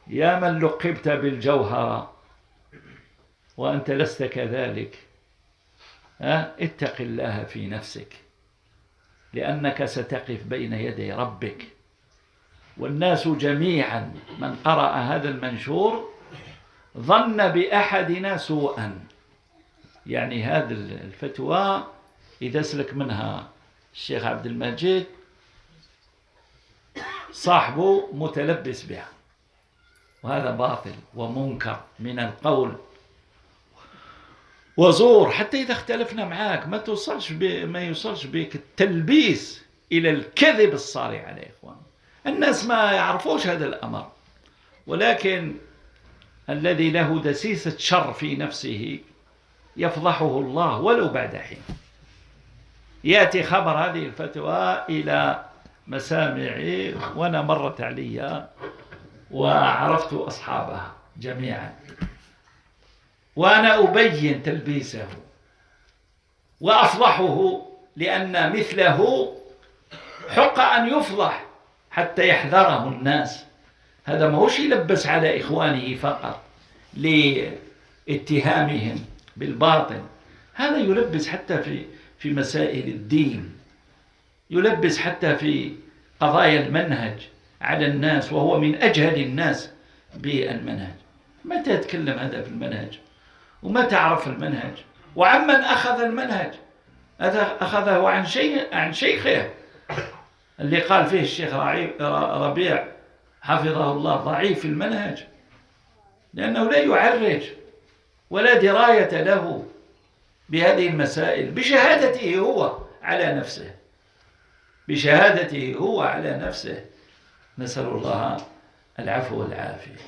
يا من لقبت بالجوهرة وأنت لست كذلك، اتق الله في نفسك، لأنك ستقف بين يدي ربك. والناس جميعا من قرأ هذا المنشور ظن بأحدنا سوءا. يعني هذه الفتوى إذا سلك منها الشيخ عبد المجيد صاحبه متلبس بها، وهذا باطل ومنكر من القول وزور. حتى إذا اختلفنا معاك ما يوصلش بك التلبيس إلى الكذب الصاري على إخوان. الناس ما يعرفوش هذا الأمر، ولكن الذي له دسيسة شر في نفسه يفضحه الله ولو بعد حين. يأتي خبر هذه الفتوى إلى مسامعي وأنا مرت علي وعرفت أصحابها جميعا، وأنا أبين تلبيسه وأفضحه، لأن مثله حق أن يفضح حتى يحذره الناس. هذا ما هوش يلبس على إخوانه فقط لاتهامهم بالباطل، هذا يلبس حتى في مسائل الدين، يلبس حتى في قضايا المنهج على الناس، وهو من أجهل الناس بالمنهج. متى يتكلم هذا في المنهج؟ وما تعرف المنهج؟ وعمن أخذ المنهج؟ أخذه عن شيخه اللي قال فيه الشيخ ربيع حفظه الله ضعيف المنهج، لأنه لا يعرج ولا دراية له بهذه المسائل بشهادته هو على نفسه، بشهادته هو على نفسه. نسأل الله العفو والعافية.